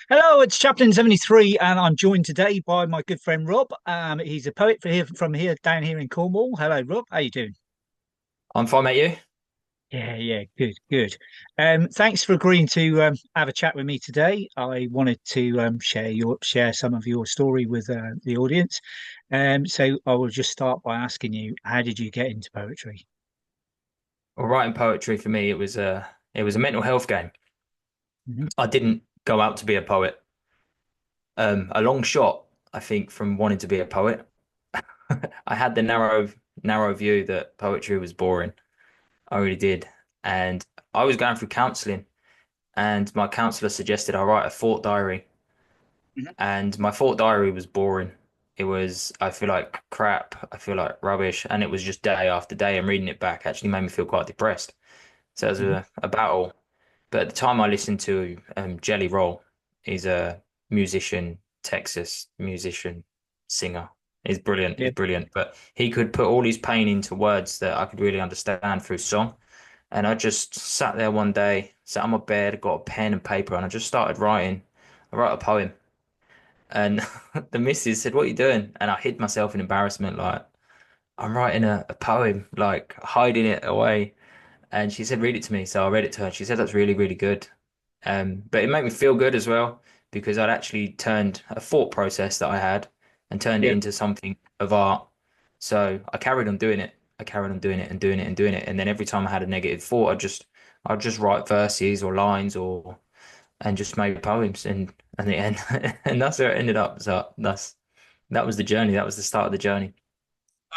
Hello, it's Chaplin 73, and I'm joined today by my good friend Rob. He's a poet from here down here in Cornwall. Hello, Rob. How you doing? I'm fine, mate. You? Yeah, good, good. Thanks for agreeing to have a chat with me today. I wanted to share some of your story with the audience. So I will just start by asking you, how did you get into poetry? Well, writing poetry for me, it was a mental health game. Hmm. I didn't go out to be a poet. A long shot, I think, from wanting to be a poet. I had the narrow view that poetry was boring. I really did, and I was going through counselling, and my counsellor suggested I write a thought diary, Hmm. and my thought diary was boring. It was, I feel like crap. I feel like rubbish, and it was just day after day. And reading it back actually made me feel quite depressed. So it was Hmm. a battle. But at the time I listened to Jelly Roll. He's a musician, Texas musician, singer. He's brilliant. He's Yeah, brilliant. But he could put all his pain into words that I could really understand through song. And I just sat there one day, sat on my bed, got a pen and paper, and I just started writing. I wrote a poem. And the missus said, "What are you doing?" And I hid myself in embarrassment, like, I'm writing a poem, like hiding it away. And she said, read it to me. So I read it to her. She said, that's really, really good. But it made me feel good as well because I'd actually turned a thought process that I had and turned it yeah, into something of art. So I carried on doing it. I carried on doing it and doing it and doing it. And then every time I had a negative thought, I'd just write verses or lines or and just make poems and the end and that's where it ended up. So that was the journey. That was the start of the journey,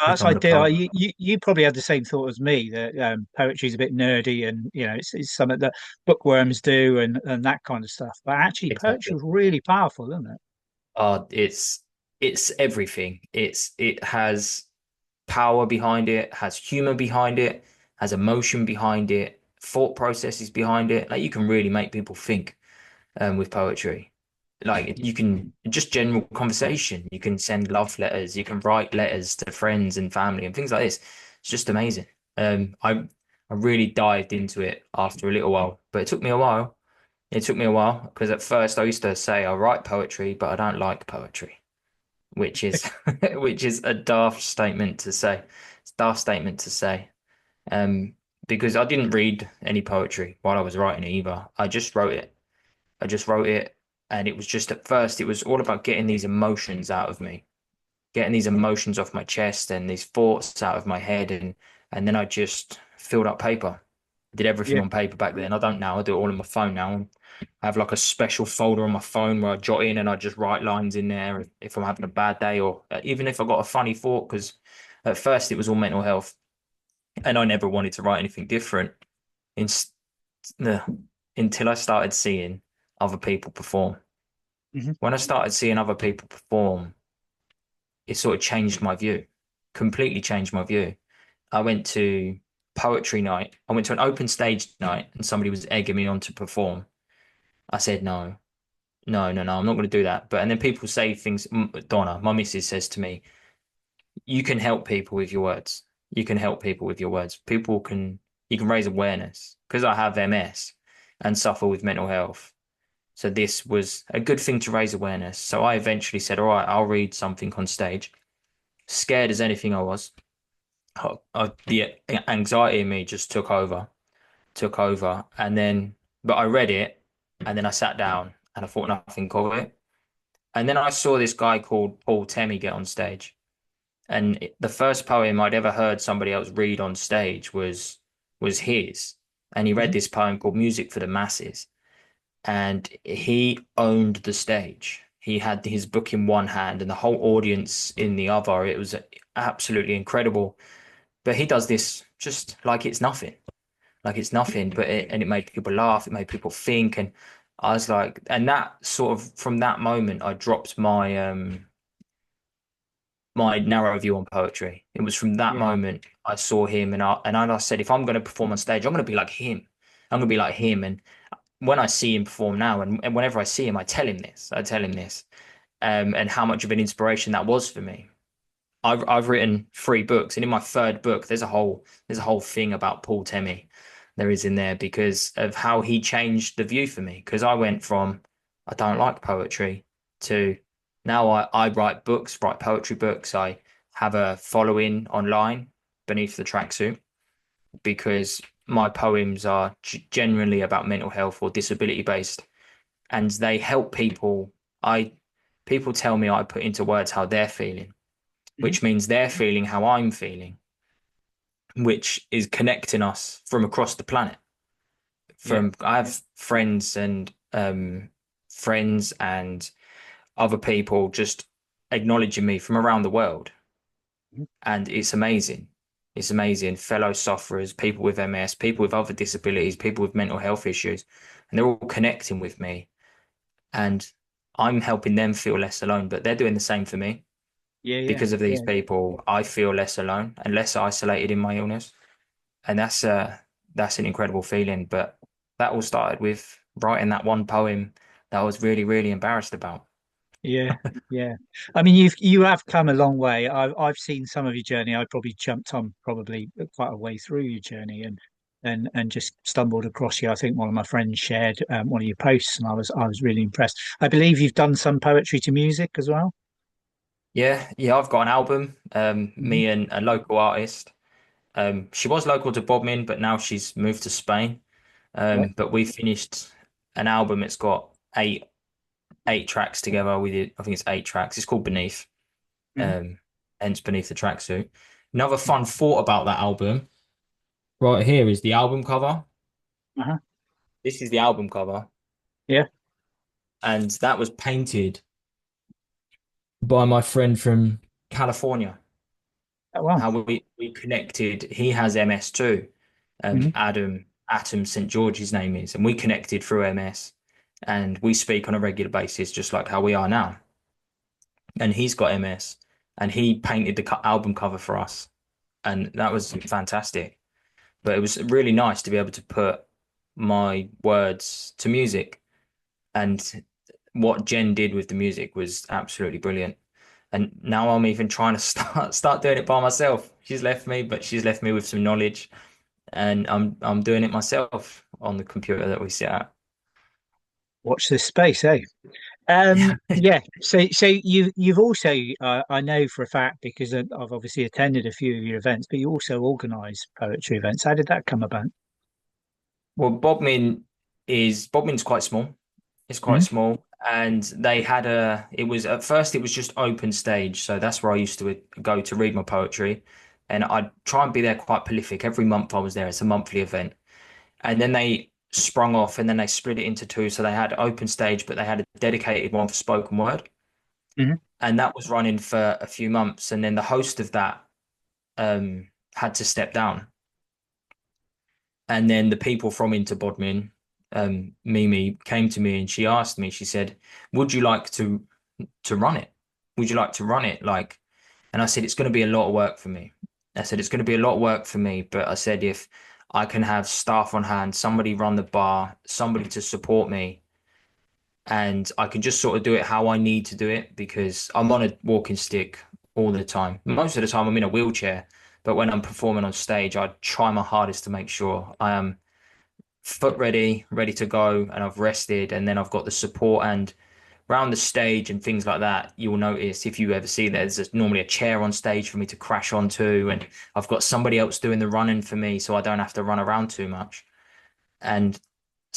That's becoming a ideal. poet. You probably had the same thought as me that poetry is a bit nerdy and it's something that bookworms do and that kind of stuff. But actually, poetry Exactly. is really powerful, isn't it? It's everything. It has power behind it, has humor behind it, has emotion behind it, thought processes behind it. Like you can really make people think with poetry. Like Yeah, you can just general conversation. You can send love letters. You can write letters to friends and family and things like this. It's just amazing. I really dived into it after a little while, but it took me a while. It took me a while because at first I used to say I write poetry, but I don't like poetry, which is which is a daft statement to say. It's a daft statement to say. Um, because I didn't read any poetry while I was writing it either. I just wrote it. I just wrote it, and it was just at first it was all about getting these emotions out of me, getting these emotions off my chest and these thoughts out of my head, and then I just filled up paper. I did everything yeah, on paper back then. I don't now. I do it all on my phone now. I have like a special folder on my phone where I jot in and I just write lines in there if I'm having a bad day or even if I got a funny thought. Because at first it was all mental health, and I never wanted to write anything different. In, uh, until I started seeing other people perform. hmm, When I started seeing other people perform, it sort of changed my view, completely changed my view. I went to poetry night. I went to an open stage night and somebody was egging me on to perform. I said, no, no, no, no, I'm not going to do that. But, and then people say things. Donna, my missus says to me, you can help people with your words. You can help people with your words. You can raise awareness because I have MS and suffer with mental health. So this was a good thing to raise awareness. So I eventually said, all right, I'll read something on stage. Scared as anything I was. The anxiety in me just took over. But I read it and then I sat down and I thought nothing of it. And then I saw this guy called Paul Temmie get on stage. And the first poem I'd ever heard somebody else read on stage was his. And he read hmm, this poem called Music for the Masses. And he owned the stage. He had his book in one hand and the whole audience in the other. It was absolutely incredible. But he does this just like it's nothing. And it made people laugh. It made people think. And I was like, and that sort of from that moment, I dropped my narrow view on poetry. It was from that yeah, moment I saw him and I said, if I'm going to perform on stage, I'm going to be like him. I'm going to be like him. And when I see him perform now, and whenever I see him, I tell him this. I tell him this, and how much of an inspiration that was for me. I've written three books, and in my third book, there's a whole thing about Paul Temmie. There is in there because of how he changed the view for me. Because I went from I don't like poetry to now I write books, write poetry books. I have a following online beneath the tracksuit because my poems are generally about mental health or disability based, and they help people. I People tell me I put into words how they're feeling, Hmm. which means they're feeling how I'm feeling, which is connecting us from across the planet. Yeah. From I have friends and other people just acknowledging me from around the world, Mhm. and it's amazing. It's amazing. Fellow sufferers, people with MS, people with other disabilities, people with mental health issues, and they're all connecting with me, and I'm helping them feel less alone. But they're doing the same for me. Yeah, yeah, Because of these yeah, people, I feel less alone and less isolated in my illness, and that's an incredible feeling. But that all started with writing that one poem that I was really, really embarrassed about. yeah, yeah. I mean, you have come a long way. I've seen some of your journey. I probably jumped on probably quite a way through your journey, and just stumbled across you. I think one of my friends shared one of your posts, and I was really impressed. I believe you've done some poetry to music as well. Yeah, yeah, I've got an album, Hmm. me and a local artist. She was local to Bodmin, but now she's moved to Spain. Right. But we finished an album. It's got eight tracks together. We did, I think it's 8 tracks. It's called Beneath, Hmm. um, hence Beneath the Tracksuit. Another fun thought about that album right here is the album cover. Uh-huh. This is the album cover, Yeah. and that was painted by my friend from California. Oh, wow. How we connected. He has MS too. Hmm. Atom St. George, his name is, and we connected through MS, and we speak on a regular basis, just like how we are now. And he's got MS, and he painted the album cover for us, and that was fantastic. But it was really nice to be able to put my words to music, and what Jen did with the music was absolutely brilliant. And now I'm even trying to start doing it by myself. She's left me, but she's left me with some knowledge, and I'm doing it myself on the computer that we sit at. Watch this space, eh? Yeah. So you've also I know for a fact because I've obviously attended a few of your events, but you also organise poetry events. How did that come about? Well, Bodmin's quite small. It's quite Hmm. small, and they had a. It was at first it was just open stage, so that's where I used to go to read my poetry, and I'd try and be there quite prolific. Every month I was there. It's a monthly event, and then they sprung off, and then they split it into two. So they had open stage, but they had a dedicated one for spoken word, Hmm. and that was running for a few months, and then the host of that had to step down. And then the people from Inter Bodmin, Mimi, came to me and she asked me, she said, would you like to run it? Would you like to run it? Like, and I said, it's going to be a lot of work for me. I said, it's going to be a lot of work for me. But I said, if I can have staff on hand, somebody run the bar, somebody to support me, and I can just sort of do it how I need to do it because I'm on a walking stick all the time. Most of the time I'm in a wheelchair, but when I'm performing on stage, I try my hardest to make sure I am foot ready, ready to go, and I've rested, and then I've got the support and around the stage and things like that. You will notice if you ever see there's normally a chair on stage for me to crash onto, and I've got somebody else doing the running for me, so I don't have to run around too much. And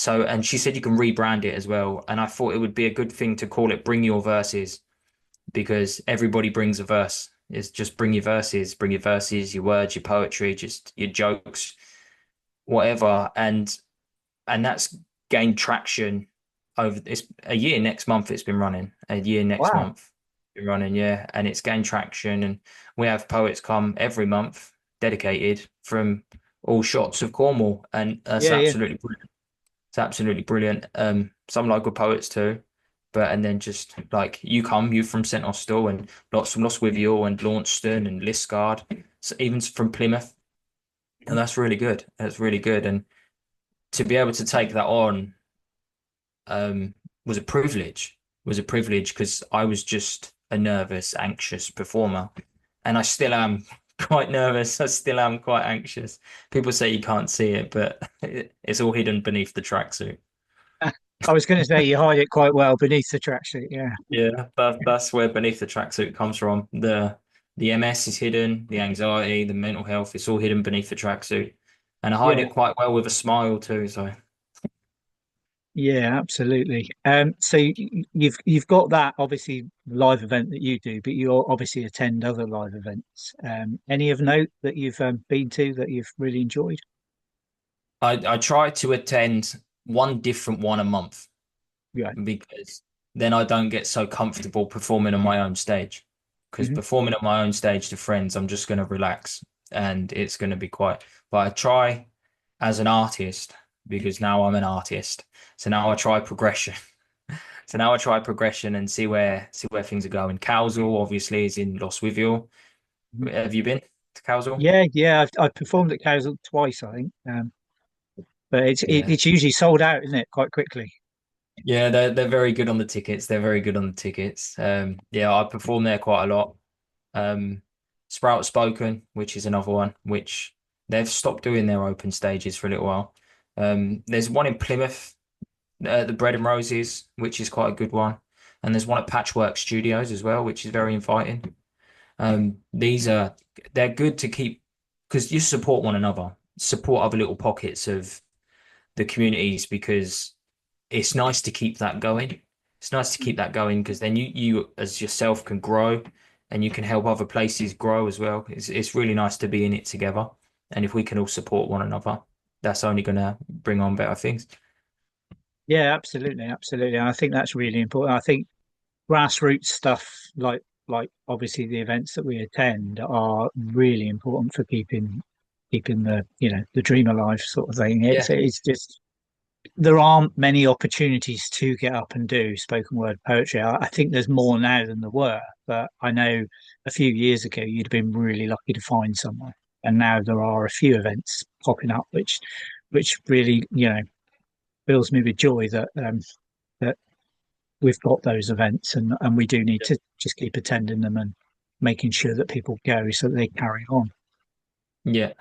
and she said you can rebrand it as well. And I thought it would be a good thing to call it Bring Your Verses because everybody brings a verse. It's just bring your verses, your words, your poetry, just your jokes, whatever. And that's gained traction over it's a year next month it's been running. A year next Wow. month been running, yeah. And it's gained traction and we have poets come every month dedicated from all shots of Cornwall and that's Yeah, yeah. absolutely brilliant. It's absolutely brilliant. Some local poets too. But and then just like you from St Austell and lots from Lostwithiel and Launceston and Liscard, so even from Plymouth. And that's really good. That's really good. And to be able to take that on was a privilege. Was a privilege because I was just a nervous, anxious performer. And I still am quite nervous. I still am quite anxious. People say you can't see it, but it's all hidden beneath the tracksuit. I was going to say you hide it quite well beneath the tracksuit. Yeah, Yeah, that's where beneath the tracksuit comes from. The MS is hidden, the anxiety, the mental health, it's all hidden beneath the tracksuit. And I hide yeah, it quite well with a smile too. So yeah, absolutely. So you've got that obviously live event that you do, but you obviously attend other live events. Any of note that you've been to that you've really enjoyed? I try to attend one different one a month Yeah. because then I don't get so comfortable performing on my own stage. Because Hmm. performing on my own stage to friends, I'm just going to relax and it's going to be quiet. But I try as an artist because now I'm an artist. So now I try progression. So now I try progression and see where things are going. Cowsall obviously is in Lostwithiel. Have you been to Cowsall? Yeah, yeah. I've performed at Castle twice, I think. But Yeah. it's usually sold out, isn't it, quite quickly? Yeah, they're very good on the tickets. They're very good on the tickets. Yeah, I perform there quite a lot. Um, Sprout Spoken, which is another one, which they've stopped doing their open stages for a little while. There's one in Plymouth, the Bread and Roses, which is quite a good one, and there's one at Patchwork Studios as well, which is very inviting. These are they're good to keep because you support one another, support other little pockets of the communities because it's nice to keep that going. It's nice to keep that going because then you as yourself can grow and you can help other places grow as well. It's really nice to be in it together. And if we can all support one another, that's only gonna bring on better things. Yeah, absolutely, absolutely. And I think that's really important. I think grassroots stuff like obviously the events that we attend are really important for keeping the the dream alive sort of thing. Yeah. It's just there aren't many opportunities to get up and do spoken word poetry. I think there's more now than there were, but I know a few years ago you'd have been really lucky to find somewhere, and now there are a few events popping up, which really fills me with joy that we've got those events, and we do need to just keep attending them and making sure that people go so that they carry on. Yeah.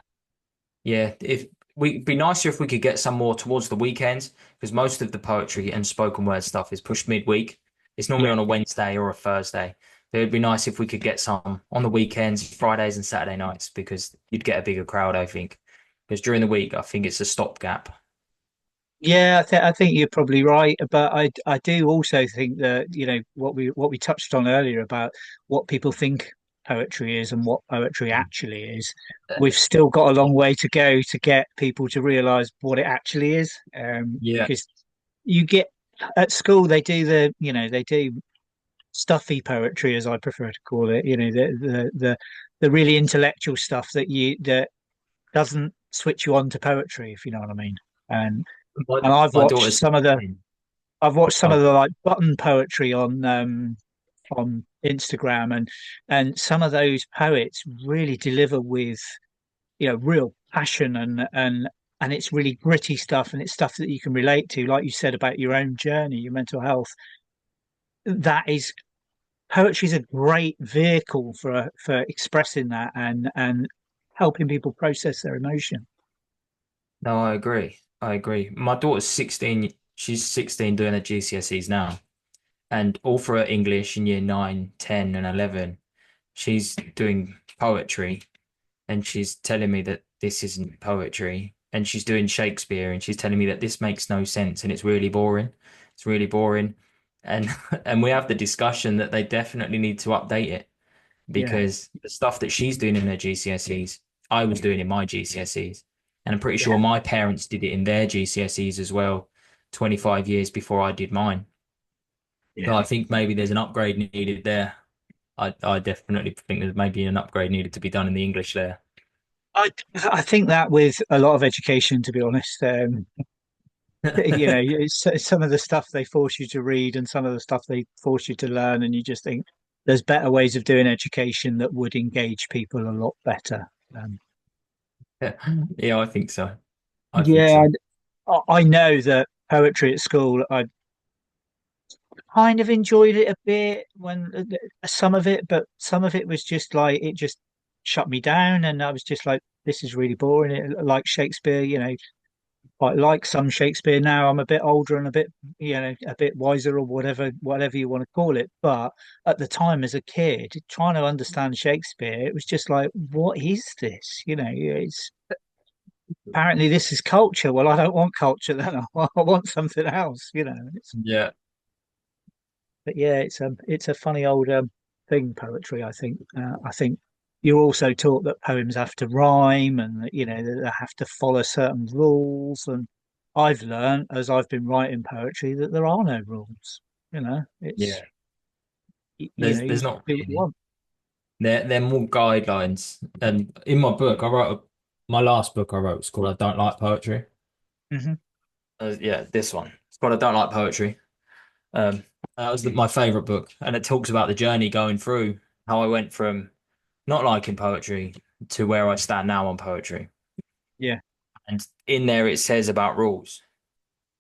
Yeah. If we it'd be nicer if we could get some more towards the weekends because most of the poetry and spoken word stuff is pushed midweek. It's normally Yeah, on a Wednesday or a Thursday. It would be nice if we could get some on the weekends, Fridays and Saturday nights, because you'd get a bigger crowd, I think. Because during the week, I think it's a stopgap. yeah, I think you're probably right, but I do also think that what we touched on earlier about what people think poetry is and what poetry actually is. We've still got a long way to go to get people to realise what it actually is, Yeah. because you get at school they do stuffy poetry, as I prefer to call it. The really intellectual stuff that doesn't switch you on to poetry, if you know what I mean. And My, and my daughter's I've watched some oh, of the like button poetry on Instagram, and some of those poets really deliver with real passion, and it's really gritty stuff, and it's stuff that you can relate to, like you said about your own journey, your mental health. That is Poetry is a great vehicle for expressing that and helping people process their emotion. no, I agree. I agree. My daughter's 16. She's 16 doing her GCSEs now. And all for her English in year 9, 10, and 11, she's doing poetry. And she's telling me that this isn't poetry. And she's doing Shakespeare and she's telling me that this makes no sense and it's really boring. It's really boring. And and we have the discussion that they definitely need to update it Yeah, because the stuff that she's doing in her GCSEs, I was doing in my GCSEs. And I'm pretty yeah, sure my parents did it in their GCSEs as well, 25 years before I did mine. So yeah. I think maybe there's an upgrade needed there. I definitely think there's maybe an upgrade needed to be done in the English there. I I think that with a lot of education, to be honest, some of the stuff they force you to read and some of the stuff they force you to learn, and you just think there's better ways of doing education that would engage people a lot better. Um, Yeah, I think so. I think yeah, so. I know that poetry at school, I kind of enjoyed it a bit when some of it, but some of it was just like it just shut me down, and I was just like, this is really boring. Like Shakespeare, I like some Shakespeare now. I'm a bit older and a bit, a bit wiser or whatever you want to call it. But at the time, as a kid, trying to understand Shakespeare, it was just like, what is this? It's apparently this is culture. Well, I don't want culture then. I want something else. Yeah. But yeah, it's a funny old thing, poetry. I think you're also taught that poems have to rhyme and that, that they have to follow certain rules. And I've learned as I've been writing poetry that there are no rules. It's Yeah. you There's just not do what you really. want. They're more guidelines. And in my book, my last book I wrote was called I Don't Like Poetry. Hmm. Yeah, this one. It's called I Don't Like Poetry. Um, that was my favorite book, and it talks about the journey going through how I went from not liking poetry to where I stand now on poetry. Yeah, And in there, it says about rules.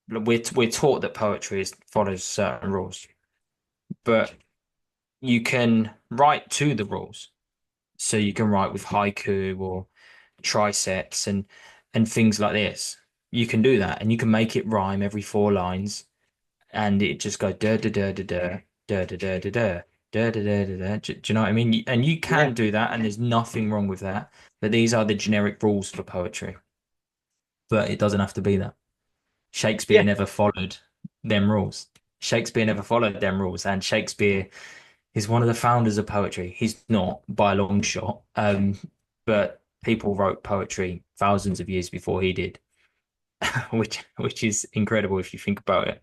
We're taught that poetry follows certain rules, but you can write to the rules. So you can write with haiku or trisets and things like this. You can do that, and you can make it rhyme every four lines, and it just goes da da da da da da da da da da da da da da da. Do you know what I mean? And you yeah, can do that, and there's nothing wrong with that. But these are the generic rules for poetry. But it doesn't have to be that. Shakespeare yeah. never followed them rules. Shakespeare never followed them rules, and Shakespeare is one of the founders of poetry. He's not by a long shot, but people wrote poetry thousands of years before he did, which is incredible if you think about it.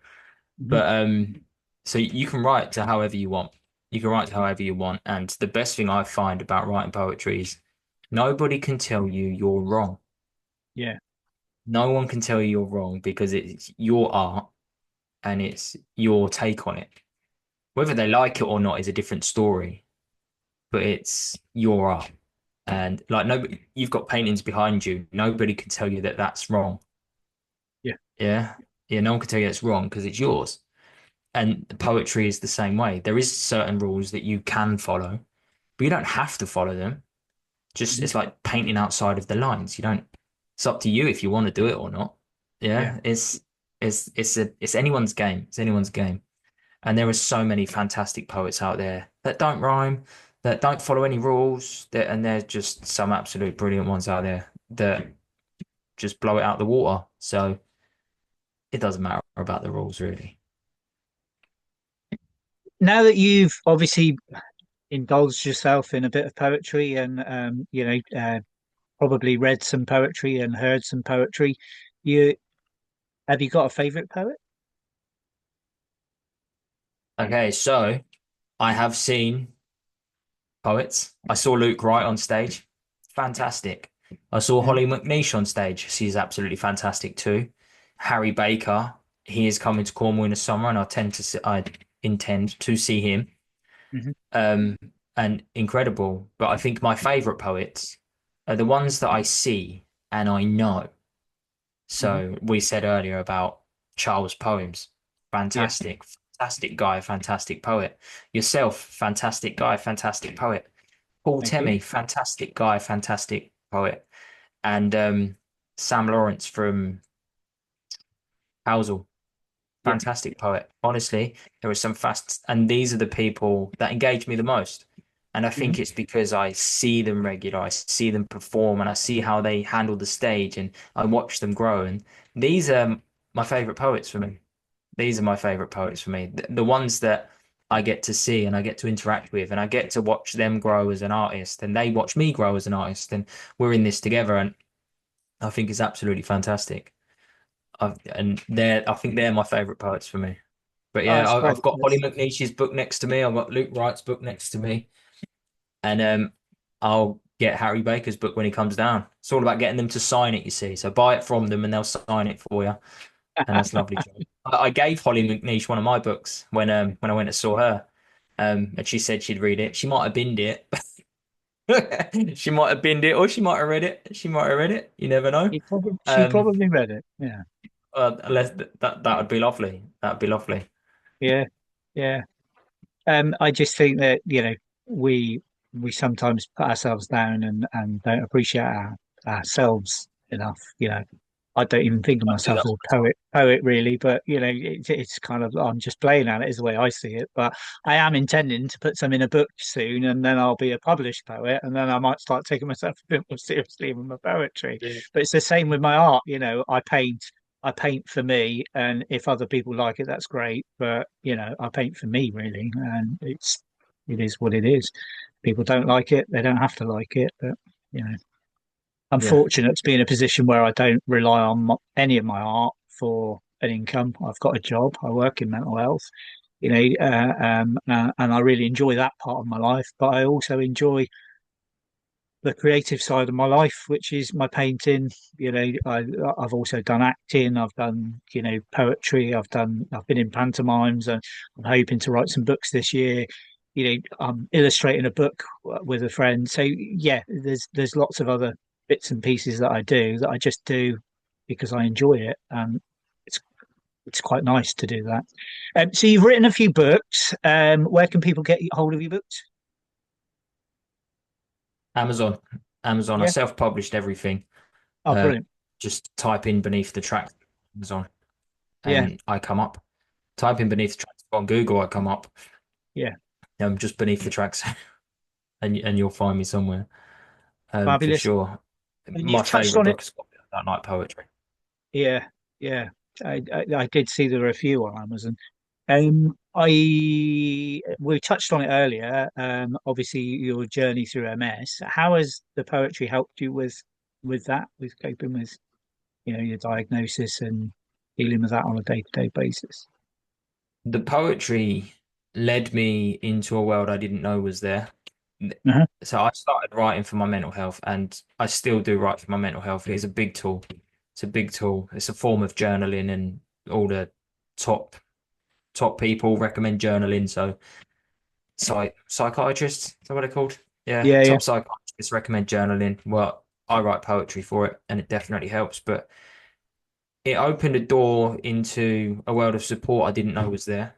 Hmm. But so you can write to however you want. You can write to however you want, and the best thing I find about writing poetry is nobody can tell you you're wrong. Yeah, No one can tell you you're wrong because it's your art and it's your take on it. Whether they like it or not is a different story, but it's your art. And like nobody, you've got paintings behind you. Nobody can tell you that that's wrong. yeah, Yeah, yeah. No one can tell you that's wrong because it's yours. And poetry is the same way. There is certain rules that you can follow, but you don't have to follow them. Just hmm, it's like painting outside of the lines. You don't. It's up to you if you want to do it or not. yeah, Yeah, it's anyone's game. It's anyone's game. And there are so many fantastic poets out there that don't rhyme, that don't follow any rules, and there's just some absolute brilliant ones out there that just blow it out the water. So it doesn't matter about the rules really. now that you've obviously indulged yourself in a bit of poetry and probably read some poetry and heard some poetry. You have you got a favorite poet? Okay, so I have seen poets. I saw Luke Wright on stage. Fantastic. I saw Mhm, Holly McNeish on stage. She's absolutely fantastic too. Harry Baker, he is coming to Cornwall in the summer, and I intend to see him. mhm, Um, and incredible. But I think my favorite poets are the ones that I see and I know. mhm. So we said earlier about Charles' poems. Yeah, Fantastic, fantastic guy, fantastic poet. Yourself, fantastic guy, fantastic poet. Paul thank you. Temmie, fantastic guy, fantastic poet. And Sam Lawrence from Housel, Yeah, fantastic poet. Honestly, there are some fast, and these are the people that engage me the most. And I mhm. think it's because I see them regular, I see them perform, and I see how they handle the stage, and I watch them grow. And these are my favorite poets for me. These are my favorite poets for me. The ones that I get to see and I get to interact with, and I get to watch them grow as an artist, and they watch me grow as an artist, and we're in this together. And I think it's absolutely fantastic. I think they're my favorite poets for me. But Oh, yeah, that's I've great. got Holly That's McNeish's book next to me. I've got Luke Wright's book next to me, and I'll get Harry Baker's book when he comes down. It's all about getting them to sign it, you see. So buy it from them, and they'll sign it for you, and that's lovely. I gave Holly McNeish one of my books when I went and saw her, and she said she'd read it. She might have binned it. She might have binned it, or she might have read it. She might have read it. You never know. she Um, probably read it. Yeah, unless that would be lovely. That'd be lovely. yeah, yeah. I just think that we we sometimes put ourselves down and don't appreciate ourselves enough. I don't even think of I do myself that as all a the time. poet really, but it's kind of, I'm just playing at it is the way I see it. But I am intending to put some in a book soon, and then I'll be a published poet, and then I might start taking myself a bit more seriously with my poetry. Yeah. But it's the same with my art. I paint for me, and if other people like it, that's great. But I paint for me really, and it is what it is. People don't like it; they don't have to like it, but you know. I'm Yeah. fortunate to be in a position where I don't rely on any of my art for an income. I've got a job. I work in mental health, and I really enjoy that part of my life. But I also enjoy the creative side of my life, which is my painting. I've also done acting. I've done poetry. I've been in pantomimes, and I'm hoping to write some books this year. I'm illustrating a book with a friend. So yeah, there's lots of other bits and pieces that I do that I just do because I enjoy it. It's it's quite nice to do that. So you've written a few books. Where can people get hold of your books? Amazon. Amazon. I Yeah. self-published everything. Oh, Uh, brilliant. just type in beneath the track Amazon Yeah. and I come up. Type in beneath the tracks on Google, I come up. Yeah. Just beneath the tracks, and you'll find me somewhere. For Fabulous. sure. And My you've touched favorite on it. book is That Night Poetry. Yeah, yeah. I did see there were a few on Amazon. I We touched on it earlier. Obviously your journey through MS. How has the poetry helped you with that, with coping with your diagnosis and dealing with that on a day-to-day basis? The poetry led me into a world I didn't know was there. Uh-huh. So I started writing for my mental health, and I still do write for my mental health. It's a big tool. It's a big tool. It's a form of journaling, and all the top top people recommend journaling. So psychiatrists, is that what they're called? Yeah, Yeah, yeah. top psychiatrists recommend journaling. Well, I write poetry for it, and it definitely helps. But it opened a door into a world of support I didn't know was there.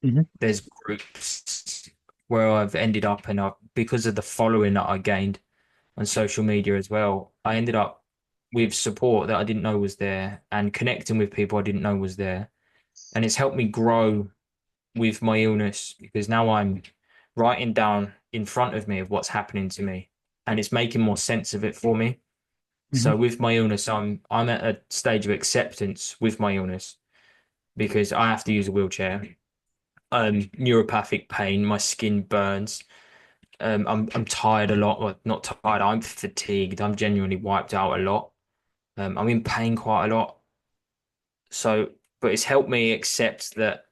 Hmm. There's groups where I've ended up, and because of the following that I gained on social media as well, I ended up with support that I didn't know was there and connecting with people I didn't know was there. And it's helped me grow with my illness because now I'm writing down in front of me of what's happening to me, and it's making more sense of it for me. Hmm. So with my illness, I'm at a stage of acceptance with my illness because I have to use a wheelchair. Neuropathic pain, my skin burns. I'm tired a lot. Well, not tired. I'm fatigued. I'm genuinely wiped out a lot. I'm in pain quite a lot. So, but it's helped me accept that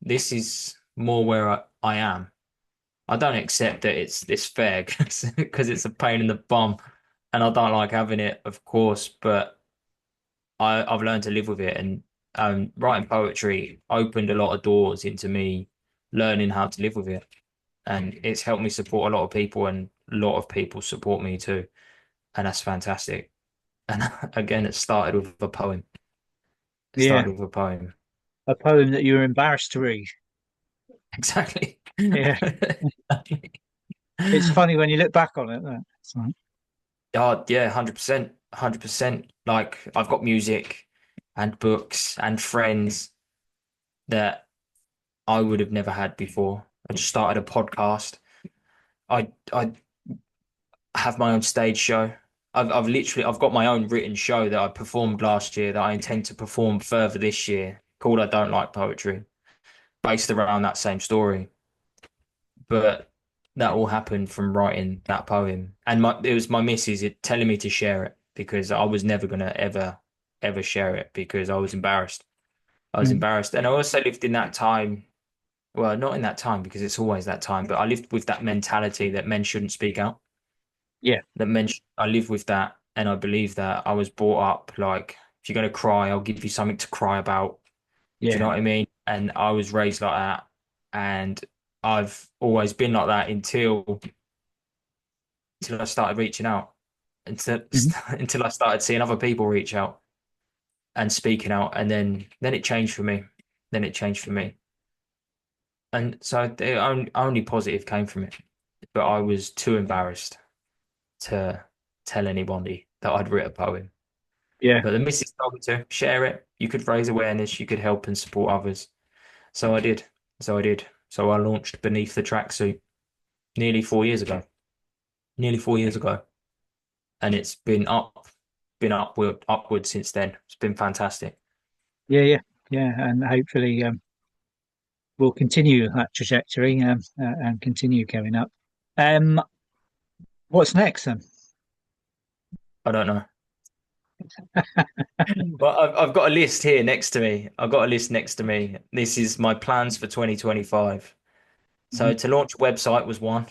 this is more where I am. I don't accept that it's fair because it's a pain in the bum, and I don't like having it, of course. But I've learned to live with it, and writing poetry opened a lot of doors into me learning how to live with it, and it's helped me support a lot of people, and a lot of people support me too, and that's fantastic. And again, it started with a poem. It Yeah. started with a poem. A poem that you were embarrassed to read. Exactly. Yeah. It's funny when you look back on it. So, Oh yeah, 100%, 100%. Like I've got music and books and friends that I would have never had before. I just started a podcast. I have my own stage show. I've got my own written show that I performed last year that I intend to perform further this year called I Don't Like Poetry, based around that same story. But that all happened from writing that poem. And it was my missus telling me to share it because I was never gonna ever share it because I was embarrassed. I was mm, embarrassed. And I also lived in that time. Well, not in that time because it's always that time, but I lived with that mentality that men shouldn't speak out. yeah, I live with that, and I believe that I was brought up like if you're gonna cry, I'll give you something to cry about. Do you yeah. know what I mean? And I was raised like that, and I've always been like that until I started reaching out, until Hmm. until I started seeing other people reach out and speaking out, and then it changed for me. Then it changed for me, and so the only positive came from it, but I was too embarrassed to tell anybody that I'd written a poem. Yeah, But the missus told me to share it. You could raise awareness, you could help and support others. So I did. So I did. So I launched Beneath the Tracksuit nearly 4 years ago. Nearly 4 years ago. And it's been upward since then. It's been fantastic. yeah, yeah, yeah, and hopefully we'll continue that trajectory and continue going up. Um, what's next then? I don't know. Well, I've got a list here next to me. I've got a list next to me. This is my plans for 2025. So Mhm. to launch a website was one.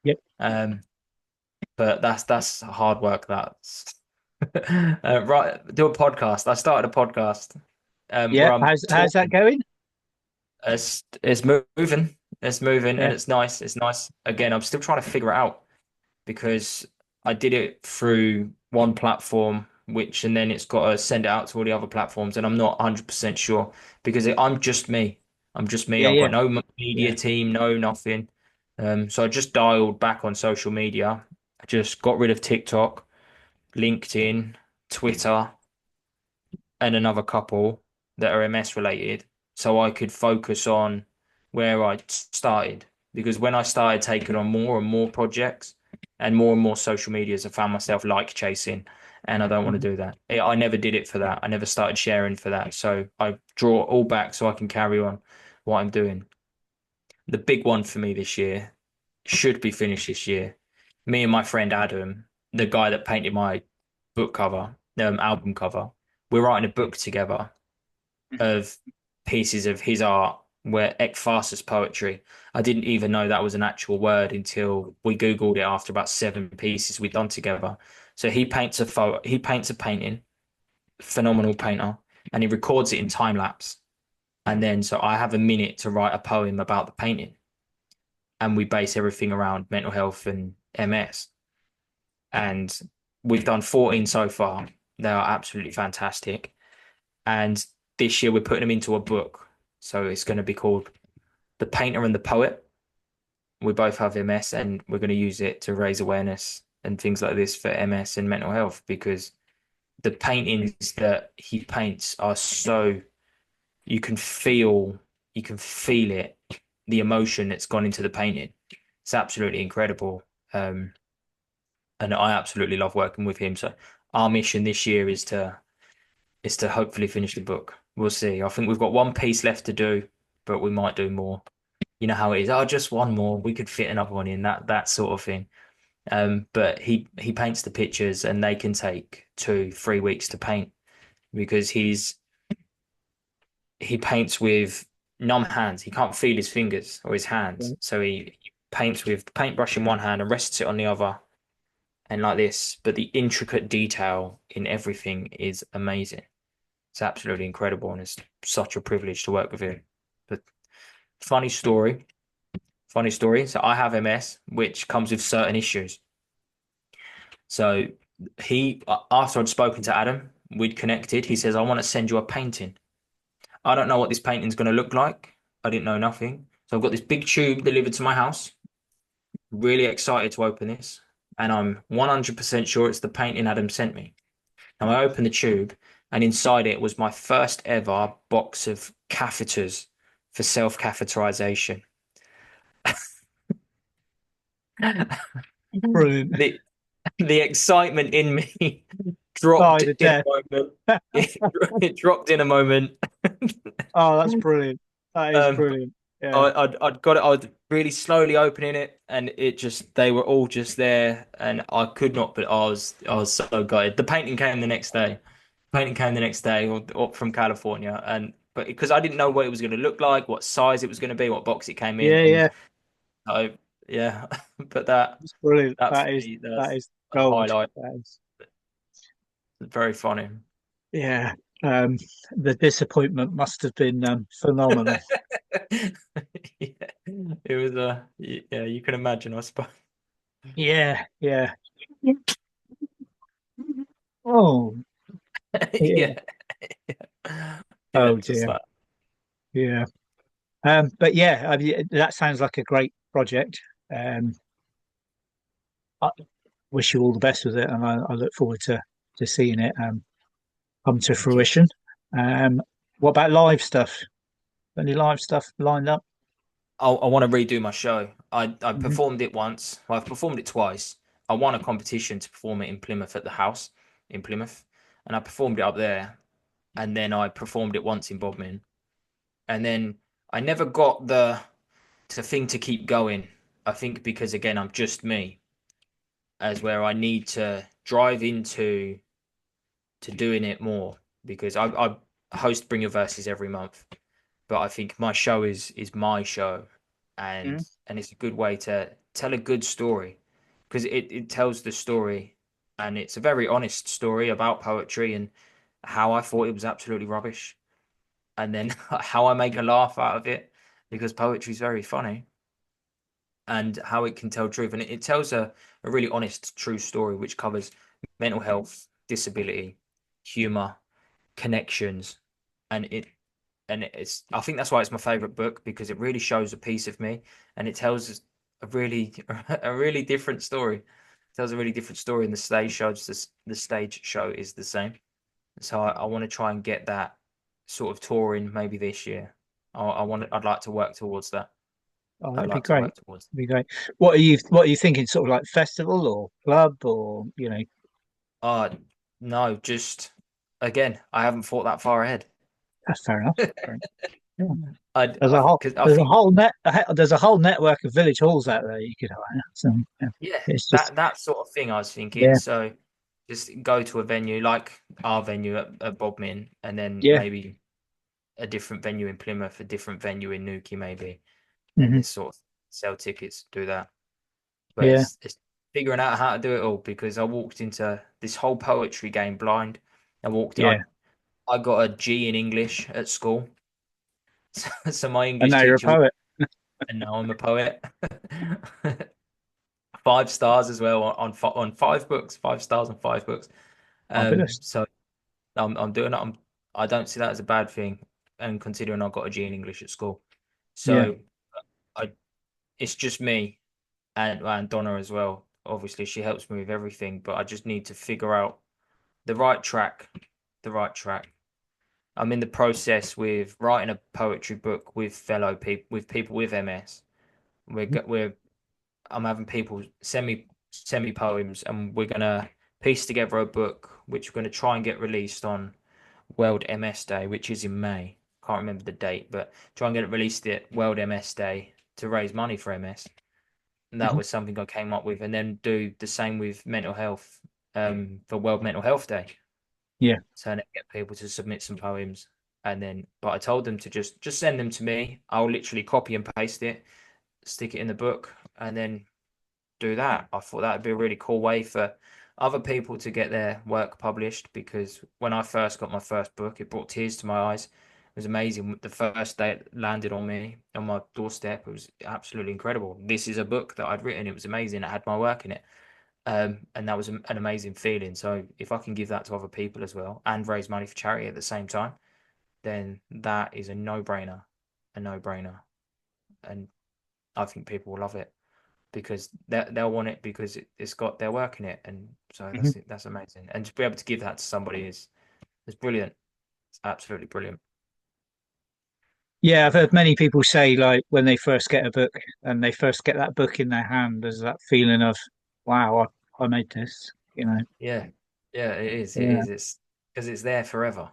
Yep. Um, but that's hard work. That's right. Do a podcast. I started a podcast Yeah. where I'm How's that talking. going? It's moving. It's moving, and Yeah. it's nice. It's nice. Again, I'm still trying to figure it out because I did it through one platform, which and then it's got to send it out to all the other platforms, and I'm not 100% sure because I'm just me. I'm just me. Yeah. I've Yeah. got no media Yeah. team, no nothing. So I just dialed back on social media. I just got rid of TikTok, LinkedIn, Twitter, and another couple that are MS related, so I could focus on where I started. Because when I started taking on more and more projects and more social medias, I found myself like chasing, and I don't want Mhm. to do that. I never did it for that. I never started sharing for that. So I draw it all back so I can carry on what I'm doing. The big one for me this year should be finished this year. Me and my friend Adam, the guy that painted my book cover, album cover, we're writing a book together of pieces of his art where ekphasis poetry. I didn't even know that was an actual word until we Googled it after about 7 pieces we'd done together. So he paints a painting, phenomenal painter, and he records it in time lapse. And then so I have a minute to write a poem about the painting. And we base everything around mental health and MS. And we've done 14 so far. They are absolutely fantastic. And this year we're putting them into a book. So it's going to be called The Painter and the Poet. We both have MS and we're going to use it to raise awareness and things like this for MS and mental health because the paintings that he paints are so you can feel you can feel it, the emotion that's gone into the painting. It's absolutely incredible. And I absolutely love working with him. So our mission this year is to hopefully finish the book. We'll see. I think we've got one piece left to do, but we might do more. You know how it is. Oh, just one more. We could fit another one in that sort of thing. But he paints the pictures, and they can take 2, 3 weeks to paint because he paints with numb hands. He can't feel his fingers or his hands, Right. so he paints with the paintbrush in one hand and rests it on the other, and like this. But the intricate detail in everything is amazing. It's absolutely incredible, and it's such a privilege to work with him. But funny story, funny story. So I have MS, which comes with certain issues. So after I'd spoken to Adam, we'd connected. He says, "I want to send you a painting. I don't know what this painting's going to look like. I didn't know nothing. So I've got this big tube delivered to my house. Really excited to open this, and I'm 100% sure it's the painting Adam sent me." Now I opened the tube, and inside it was my first ever box of catheters for self-catheterization. Brilliant. The the excitement in me Oh, dropped the in a death. moment. It dropped in a moment. Oh, that's brilliant. That is Um, brilliant. Yeah. I'd got it. I was really slowly opening it, and it just they were all just there, and I could not. But I was so gutted. The painting came the next day. Painting came the next day, or from California, and but because I didn't know what it was going to look like, what size it was going to be, what box it came in, Yeah, and yeah. I yeah, but that It's brilliant. that for That is me that that's is a gold. highlight. That is, Very funny. yeah. Um, the disappointment must have been phenomenal. Yeah, it was yeah, you can imagine, I suppose. Yeah, yeah. Oh, yeah. Yeah, yeah, Oh just dear. that. Yeah. But yeah, I mean, that sounds like a great project. Um, I wish you all the best with it, and I look forward to seeing it. come to Thank you. fruition. Um, what about live stuff? Any live stuff lined up? I want to redo my show. I Hmm. performed it once. Well, I've performed it twice. I won a competition to perform it in Plymouth at the house in Plymouth, and I performed it up there. And then I performed it once in Bodmin, and then I never got the thing to keep going. I think because again, I'm just me, as where I need to drive into to doing it more because I host Bring Your Verses every month, but I think my show is my show, Hmm. and it's a good way to tell a good story because it tells the story, and it's a very honest story about poetry and how I thought it was absolutely rubbish, and then how I make a laugh out of it because poetry is very funny and how it can tell truth. And it tells a really honest, true story which covers mental health, disability, humor, connections, and it's I think that's why it's my favorite book because it really shows a piece of me and it tells a really a really different story. It tells a really different story, and the stage show is the same. So I want to try and get that sort of touring maybe this year. I'd like to work towards that. Oh, I'd that'd be like to great. work towards. That'd be great. What are you thinking? Sort of like festival or club or Uh no, just again, I haven't thought that far ahead. that's fair enough. Fair enough. Yeah. I because I think There's a whole network of village halls out there you could hire. So yeah, yeah, it's just that sort of thing I was thinking. yeah, So just go to a venue like our venue at Bodmin, and then yeah, maybe a different venue in Plymouth, a different venue in Newquay, maybe, and hmm, just sort of sell tickets, do that. But yeah, it's figuring out how to do it all because I walked into this whole poetry game blind. I walked yeah. I got a G in English at school, so my And English now you're a teacher, poet. and now I'm a poet. 5 stars as well on 5 books, 5 stars on 5 books. Fabulous. So I'm doing it. I don't see that as a bad thing, and considering I got a G in English at school, Yeah. so I it's just me and Donna as well. Obviously, she helps me with everything, but I just need to figure out the right track, the right track. I'm in the process with writing a poetry book with fellow people, with people with MS. We're I'm having people send me poems, and we're gonna piece together a book which we're gonna try and get released on World MS Day, which is in May. Can't remember the date, but try and get it released at World MS Day to raise money for MS. And that Mhm. was something I came up with, and then do the same with mental health for World Mental Health Day. Yeah. So then get people to submit some poems, and then but I told them to just send them to me. I'll literally copy and paste it, stick it in the book, and then do that. I thought that'd be a really cool way for other people to get their work published because when I first got my first book, it brought tears to my eyes. It was amazing. The first day it landed on me on my doorstep, it was absolutely incredible. This is a book that I'd written. It was amazing. It had my work in it. And that was an amazing feeling. So if I can give that to other people as well and raise money for charity at the same time, then that is a no-brainer. And I think people will love it because they'll want it because it's got their work in it, and so Hmm. that's amazing. And to be able to give that to somebody is brilliant. It's absolutely brilliant. Yeah, I've Yeah, heard many people say like when they first get a book and they first get that book in their hand, there's that feeling of, wow, I made this, you know. yeah, yeah. It is. It Yeah. is. It's because it's there forever.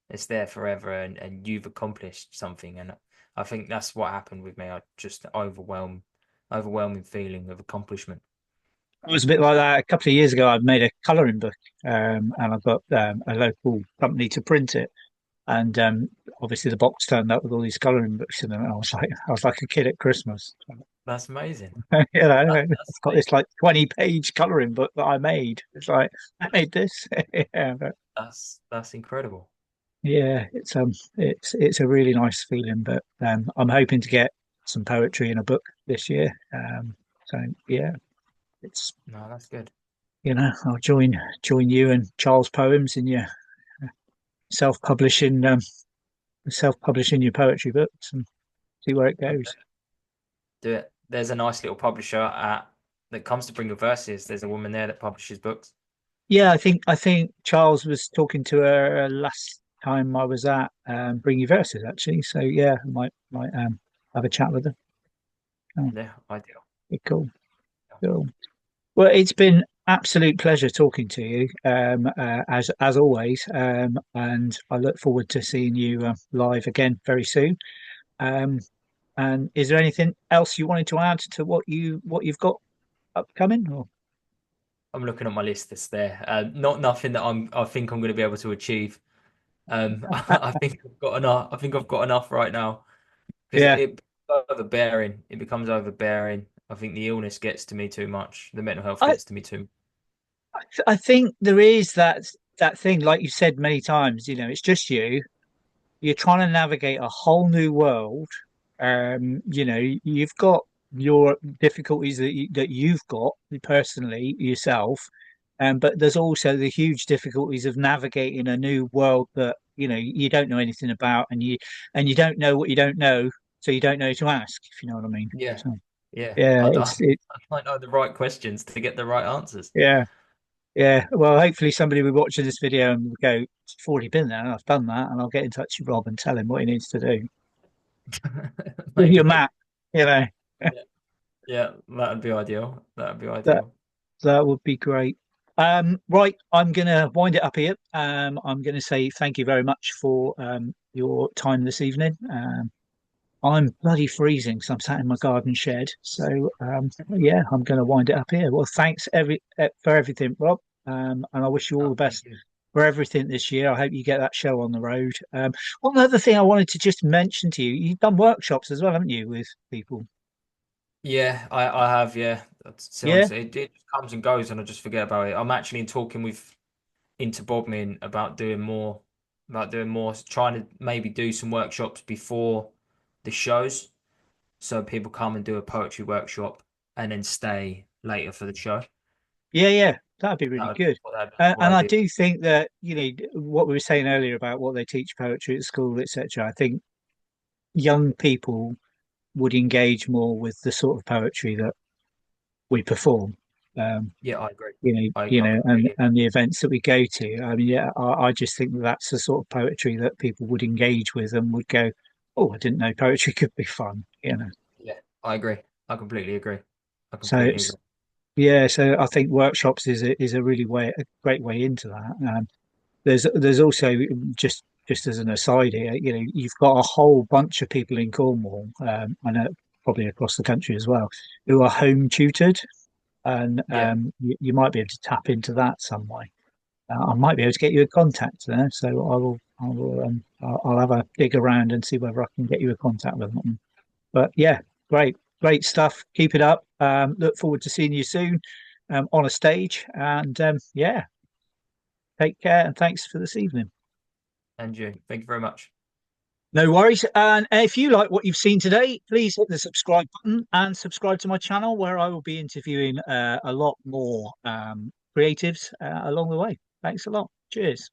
It's there forever, and you've accomplished something. And I think that's what happened with me. I just overwhelming feeling of accomplishment. It was a bit like that a couple of years ago. I made a colouring book, and I got a local company to print it. And obviously, the box turned up with all these colouring books in it. And I was like a kid at Christmas. That's amazing. I've That's got this like 20-page colouring book that I made. It's like I made this. Yeah, but that's incredible. yeah, it's a really nice feeling. But I'm hoping to get some poetry in a book this year. So yeah, it's No, that's good. I'll join you and Charles Poems in your self-publishing self-publishing your poetry books and see where it goes. Do it. There's a nice little publisher at that comes to Bring Your Verses. There's a woman there that publishes books. Yeah, I think Charles was talking to her last time I was at Bring You Verses actually. So yeah, I might have a chat with her. Oh, Yeah, ideal. yeah, cool, cool. Well, it's been absolute pleasure talking to you, as always, and I look forward to seeing you live again very soon. Um, and is there anything else you wanted to add to what you've got upcoming? Or I'm looking at my list that's there. Not nothing that I think I'm going to be able to achieve. I think I've got enough. I think I've got enough right now because yeah, it becomes overbearing. It becomes overbearing. I think the illness gets to me too much. The mental health I gets to me too. I think there is that thing, like you said many times. You know, it's just you. You're trying to navigate a whole new world. You've got your difficulties that you've got personally yourself, but there's also the huge difficulties of navigating a new world that you don't know anything about, and you don't know what you don't know, so you don't know to ask, if you know what I mean. Yeah, So yeah. yeah, I it's don't, it. I might know the right questions to get the right answers. Yeah, yeah. Well, hopefully somebody will be watching this video and will go, "I've already been there, and I've done that," and I'll get in touch with Rob and tell him what he needs to do. Give you a Maybe. map, you know. Yeah, yeah. That'd be ideal. That'd be That ideal. that would be great. Right, I'm gonna wind it up here. I'm gonna say thank you very much for your time this evening. I'm bloody freezing, because I'm sat in my garden shed. So yeah, I'm gonna wind it up here. Well, thanks for everything, Rob. And I wish you all Oh, the thank best you. for everything this year. I hope you get that show on the road. One other thing I wanted to just mention to you, you've done workshops as well, haven't you, with people? Yeah, I have. Yeah, that's Yeah, honestly, it just comes and goes, and I just forget about it. I'm actually talking with into Bodmin about doing more, trying to maybe do some workshops before the shows, so people come and do a poetry workshop and then stay later for the show. yeah, that'd be really That would, good. that'd be cool And I idea. do think that, what we were saying earlier about what they teach poetry at school, etc. I think young people would engage more with the sort of poetry that we perform. Um, Yeah, I agree. I and completely agree. the events that we go to. I mean, yeah, I just think that that's the sort of poetry that people would engage with and would go, "Oh, I didn't know poetry could be fun." Yeah, I agree. I completely agree. I So completely it's agree. yeah. So I think workshops is a a great way into that. There's also, just as an aside here, you've got a whole bunch of people in Cornwall, I know probably across the country as well, who are home tutored, and Yeah, you might be able to tap into that some way. I might be able to get you a contact there, so I'll have a dig around and see whether I can get you a contact with them. But yeah, great stuff. Keep it up. Look forward to seeing you soon on a stage, and yeah, take care and thanks for this evening. and you. Thank you very much. No worries. And if you like what you've seen today, please hit the subscribe button and subscribe to my channel, where I will be interviewing a lot more creatives along the way. Thanks a lot. Cheers.